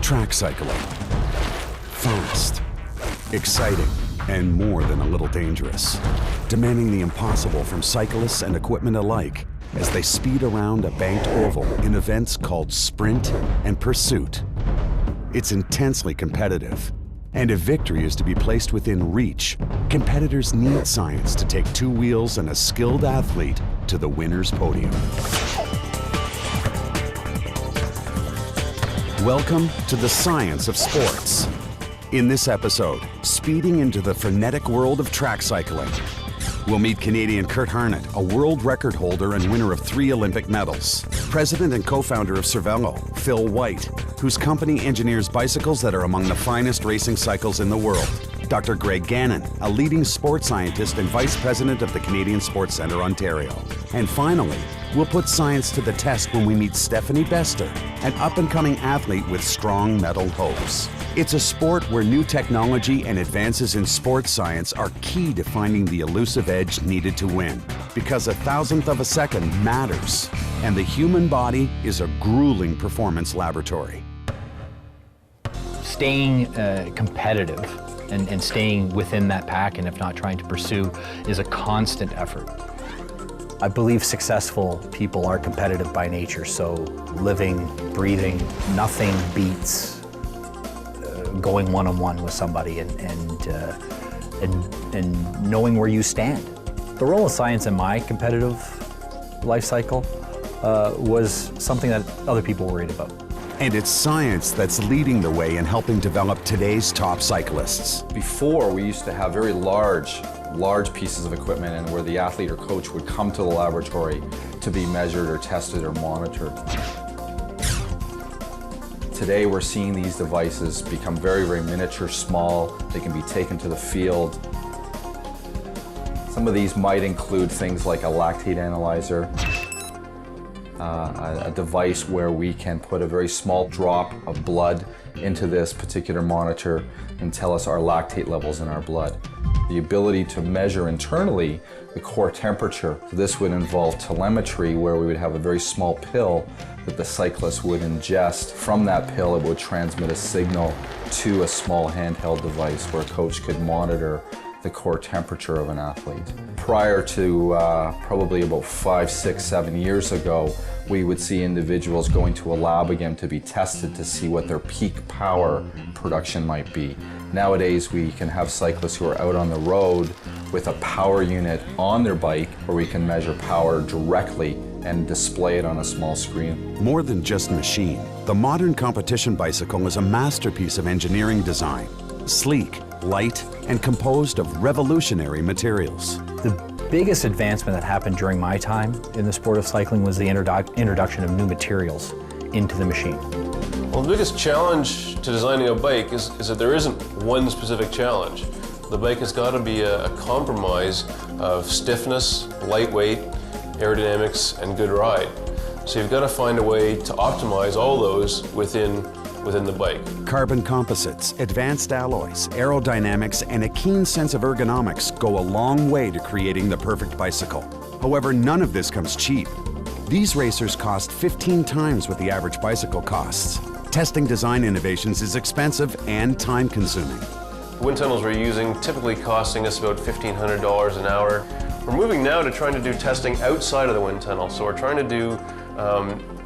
Track cycling. Fast, exciting, and more than a little dangerous. Demanding the impossible from cyclists and equipment alike as they speed around a banked oval in events called sprint and pursuit. It's intensely competitive. And if victory is to be placed within reach, competitors need science to take two wheels and a skilled athlete to the winner's podium. Welcome to the science of sports. In this episode, speeding into the frenetic world of track cycling, we'll meet Canadian Kurt Harnett, a world record holder and winner of 3 Olympic medals. President and co-founder of Cervelo, Phil White, whose company engineers bicycles that are among the finest racing cycles in the world. Dr. Greg Gannon, a leading sports scientist and vice president of the Canadian Sports Centre, Ontario. And finally, we'll put science to the test when we meet Stephanie Bester, an up-and-coming athlete with strong medal hopes. It's a sport where new technology and advances in sports science are key to finding the elusive edge needed to win. Because a thousandth of a second matters, and the human body is a grueling performance laboratory. Staying competitive and staying within that pack, and if not trying to pursue, is a constant effort. I believe successful people are competitive by nature, so living, breathing, nothing beats going one-on-one with somebody and knowing where you stand. The role of science in my competitive life cycle was something that other people worried about. And it's science that's leading the way in helping develop today's top cyclists. Before, we used to have very large pieces of equipment and where the athlete or coach would come to the laboratory to be measured or tested or monitored. Today, we're seeing these devices become very, very miniature, small. They can be taken to the field. Some of these might include things like a lactate analyzer, a device where we can put a very small drop of blood into this particular monitor and tell us our lactate levels in our blood. The ability to measure internally the core temperature. This would involve telemetry, where we would have a very small pill that the cyclist would ingest. From that pill, it would transmit a signal to a small handheld device where a coach could monitor the core temperature of an athlete. Prior to probably about 5, 6, 7 years ago, we would see individuals going to a lab again to be tested to see what their peak power production might be. Nowadays, we can have cyclists who are out on the road with a power unit on their bike where we can measure power directly and display it on a small screen. More than just machine, the modern competition bicycle is a masterpiece of engineering design. Sleek, light, and composed of revolutionary materials. The biggest advancement that happened during my time in the sport of cycling was the introduction of new materials into the machine. Well, the biggest challenge to designing a bike is that there isn't one specific challenge. The bike has got to be a compromise of stiffness, lightweight, aerodynamics, and good ride. So you've got to find a way to optimize all those within the bike. Carbon composites, advanced alloys, aerodynamics, and a keen sense of ergonomics go a long way to creating the perfect bicycle. However, none of this comes cheap. These racers cost 15 times what the average bicycle costs. Testing design innovations is expensive and time-consuming. The wind tunnels we're using typically costing us about $1,500 an hour. We're moving now to trying to do testing outside of the wind tunnel. So we're trying to do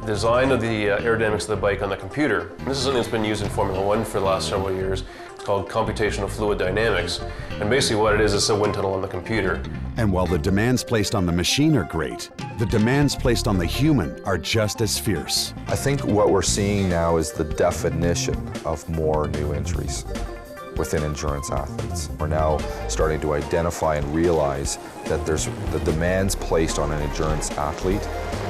design of the aerodynamics of the bike on the computer. And this is something that's been used in Formula One for the last several years. It's called computational fluid dynamics. And basically what it is a wind tunnel on the computer. And while the demands placed on the machine are great, the demands placed on the human are just as fierce. I think what we're seeing now is the definition of more new injuries within endurance athletes. We're now starting to identify and realize that the demands placed on an endurance athlete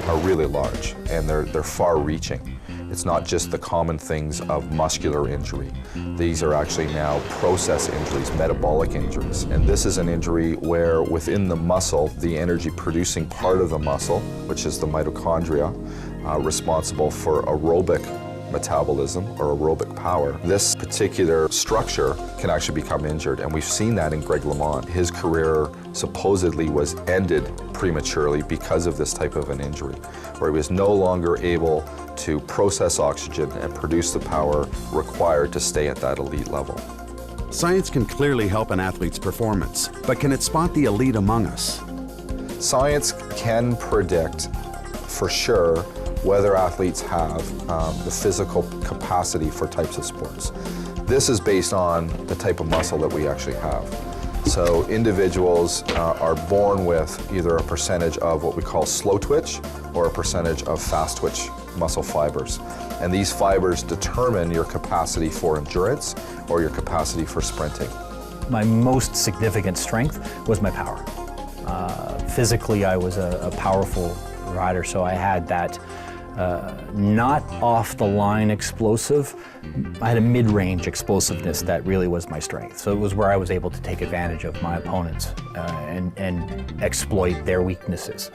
are really large, and they're far-reaching. It's not just the common things of muscular injury. These are actually now process injuries, metabolic injuries. And this is an injury where within the muscle, the energy-producing part of the muscle, which is the mitochondria, responsible for aerobic metabolism or aerobic power, this particular structure can actually become injured. And we've seen that in Greg LeMond. His career supposedly was ended prematurely because of this type of an injury, where he was no longer able to process oxygen and produce the power required to stay at that elite level. Science can clearly help an athlete's performance, but can it spot the elite among us? Science can predict for sure whether athletes have the physical capacity for types of sports. This is based on the type of muscle that we actually have. So individuals are born with either a percentage of what we call slow twitch or a percentage of fast twitch muscle fibers. And these fibers determine your capacity for endurance or your capacity for sprinting. My most significant strength was my power. Physically, I was a powerful rider, so I had that not off-the-line explosive. I had a mid-range explosiveness that really was my strength. So it was where I was able to take advantage of my opponents and exploit their weaknesses.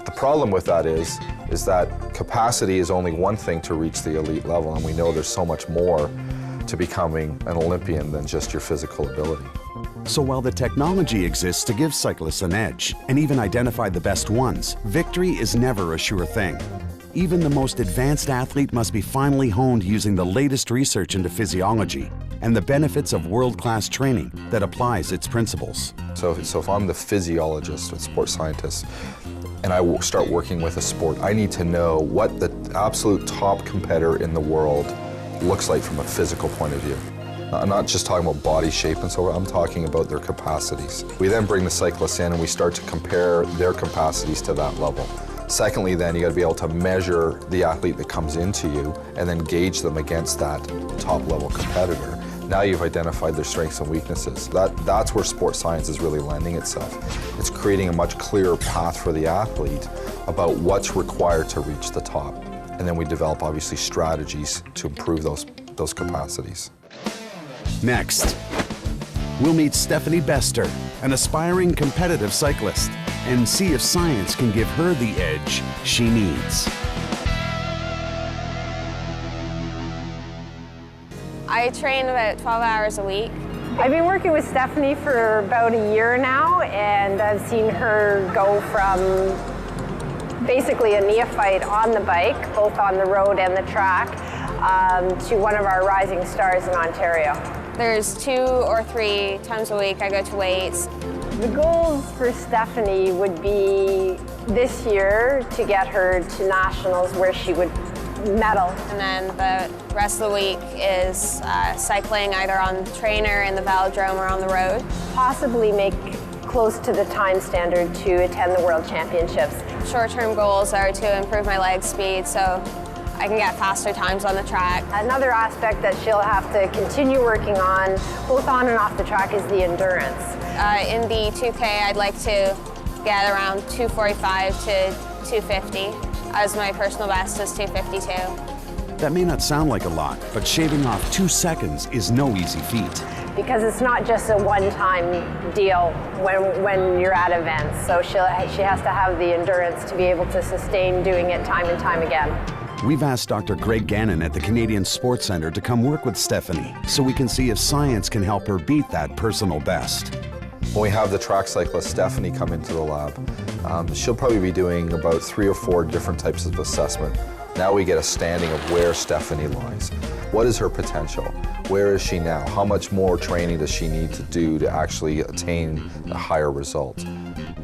The problem with that is that capacity is only one thing to reach the elite level, and we know there's so much more to becoming an Olympian than just your physical ability. So while the technology exists to give cyclists an edge and even identify the best ones, victory is never a sure thing. Even the most advanced athlete must be finely honed using the latest research into physiology and the benefits of world-class training that applies its principles. So if I'm the physiologist or sports scientist and I start working with a sport, I need to know what the absolute top competitor in the world looks like from a physical point of view. I'm not just talking about body shape and so on, I'm talking about their capacities. We then bring the cyclists in and we start to compare their capacities to that level. Secondly, then you got to be able to measure the athlete that comes into you and then gauge them against that top level competitor. Now you've identified their strengths and weaknesses. That's where sports science is really lending itself. It's creating a much clearer path for the athlete about what's required to reach the top. And then we develop obviously strategies to improve those capacities. Next, we'll meet Stephanie Bester, an aspiring competitive cyclist, and see if science can give her the edge she needs. I train about 12 hours a week. I've been working with Stephanie for about a year now, and I've seen her go from basically a neophyte on the bike, both on the road and the track, to one of our rising stars in Ontario. There's 2 or 3 times a week I go to weights. The goals for Stephanie would be this year to get her to nationals where she would medal. And then the rest of the week is cycling either on the trainer in the velodrome or on the road. Possibly make close to the time standard to attend the World Championships. Short-term goals are to improve my leg speed so I can get faster times on the track. Another aspect that she'll have to continue working on, both on and off the track, is the endurance. In the 2K, I'd like to get around 245 to 250, as my personal best is 252. That may not sound like a lot, but shaving off 2 seconds is no easy feat. Because it's not just a one-time deal when you're at events. So she has to have the endurance to be able to sustain doing it time and time again. We've asked Dr. Greg Gannon at the Canadian Sports Centre to come work with Stephanie so we can see if science can help her beat that personal best. When we have the track cyclist Stephanie come into the lab, she'll probably be doing about 3 or 4 different types of assessment. Now we get a standing of where Stephanie lies. What is her potential? Where is she now? How much more training does she need to do to actually attain a higher result?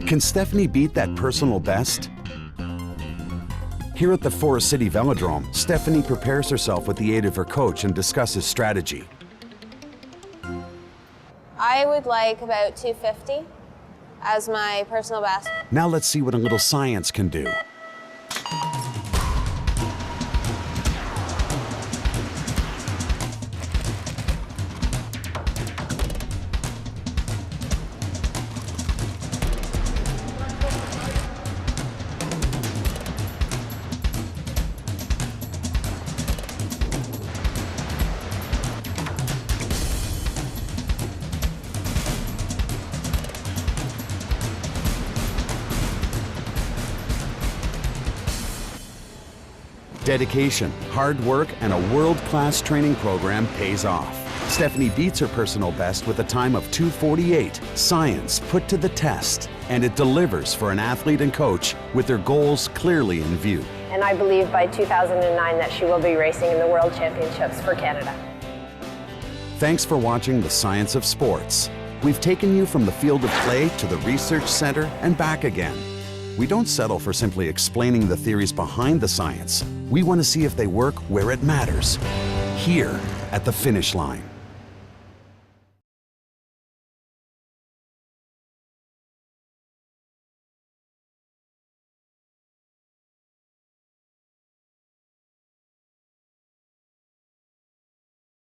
Can Stephanie beat that personal best? Here at the Forest City Velodrome, Stephanie prepares herself with the aid of her coach and discusses strategy. I would like about 250 as my personal best. Now let's see what a little science can do. Dedication, hard work, and a world-class training program pays off. Stephanie beats her personal best with a time of 2:48, science put to the test, and it delivers for an athlete and coach with their goals clearly in view. And I believe by 2009 that she will be racing in the World Championships for Canada. Thanks for watching The Science of Sports. We've taken you from the field of play to the research center and back again. We don't settle for simply explaining the theories behind the science. We want to see if they work where it matters, here at the finish line.